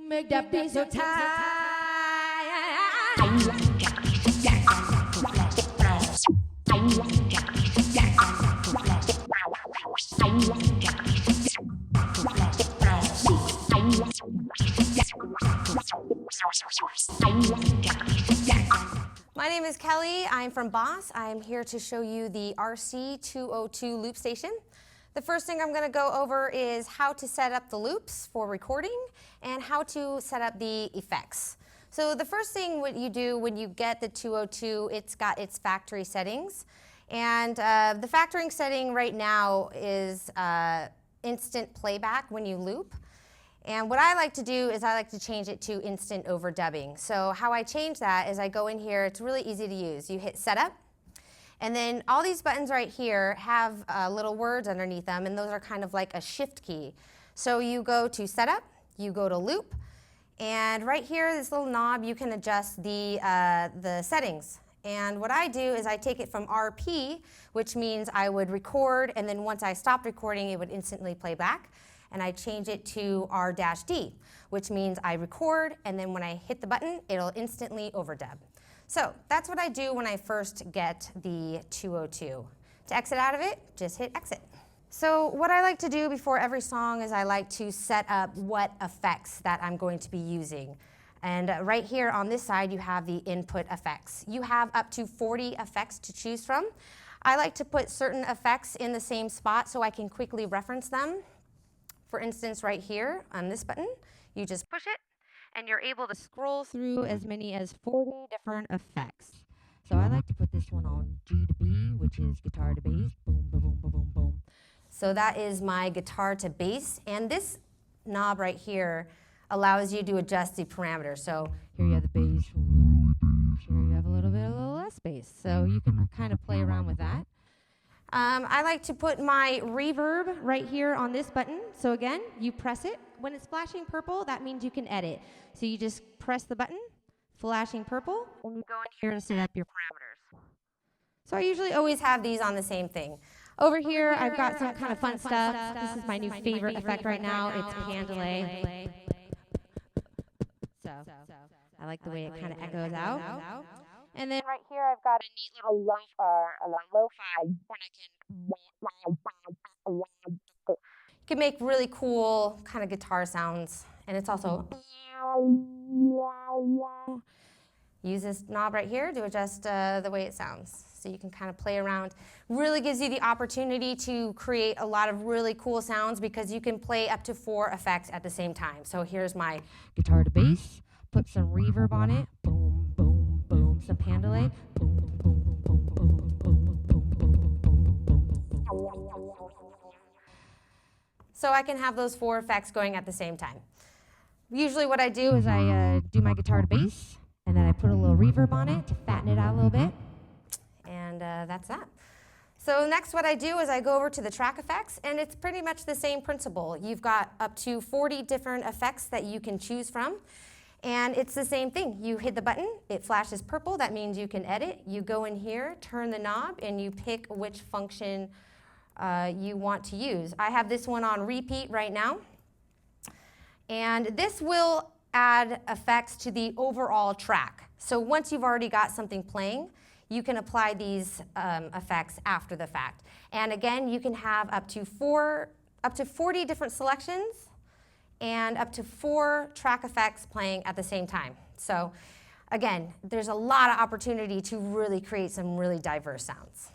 Make that beat so tight. My name is Kelly. I'm from Boss. I'm here to show you the RC-202 loop station. The first thing I'm going to go over is how to set up the loops for recording and how to set up the effects. So the first thing what you do when you get the 202, it's got its factory settings. And the factory setting right now is instant playback when you loop. And what I like to do is I like to change it to instant overdubbing. So how I change that is I go in here, it's really easy to use. You hit setup, and then all these buttons right here have little words underneath them, and those are kind of like a shift key. So you go to setup, you go to loop, and right here, this little knob, you can adjust the settings. And what I do is I take it from RP, which means I would record, and then once I stopped recording, it would instantly play back. And I change it to R-D, which means I record, and then when I hit the button, it'll instantly overdub. So that's what I do when I first get the 202. To exit out of it, just hit exit. So what I like to do before every song is I like to set up what effects that I'm going to be using. And right here on this side, you have the input effects. You have up to 40 effects to choose from. I like to put certain effects in the same spot so I can quickly reference them. For instance, right here on this button, you just push it, and you're able to scroll through as many as 40 different effects. So I like to put this one on G to B, which is guitar to bass, boom, boom, boom, boom, boom, boom. So that is my guitar to bass, and this knob right here allows you to adjust the parameters. So here you have the bass, here you have a little less bass. So you can kind of play around with that. I like to put my reverb right here on this button. So again, you press it. When it's flashing purple, that means you can edit. So you just press the button, flashing purple, and you go in here to set up your parameters. So I usually always have these on the same thing. Over here, I've got some kind of fun stuff. This is my new favorite effect right now. It's pan delay. So I like the way it kind of echoes out. And then right here, I've got a neat little lo-fi when you can make really cool kind of guitar sounds. And it's also use this knob right here to adjust the way it sounds. So you can kind of play around. Really gives you the opportunity to create a lot of really cool sounds because you can play up to 4 effects at the same time. So here's my guitar to bass. Put some reverb on it. Boom, boom, boom. Some pan delay. Boom, boom, boom, boom, boom, boom, boom, boom, boom, boom. So I can have those 4 effects going at the same time. Usually what I do is I do my guitar to bass, and then I put a little reverb on it to fatten it out a little bit. And that's that. So next what I do is I go over to the track effects, and it's pretty much the same principle. You've got up to 40 different effects that you can choose from. And it's the same thing. You hit the button, it flashes purple, that means you can edit. You go in here, turn the knob, and you pick which function you want to use. I have this one on repeat right now. And this will add effects to the overall track. So once you've already got something playing, you can apply these effects after the fact. And again, you can have up to 40 different selections and up to 4 track effects playing at the same time. So again, there's a lot of opportunity to really create some really diverse sounds.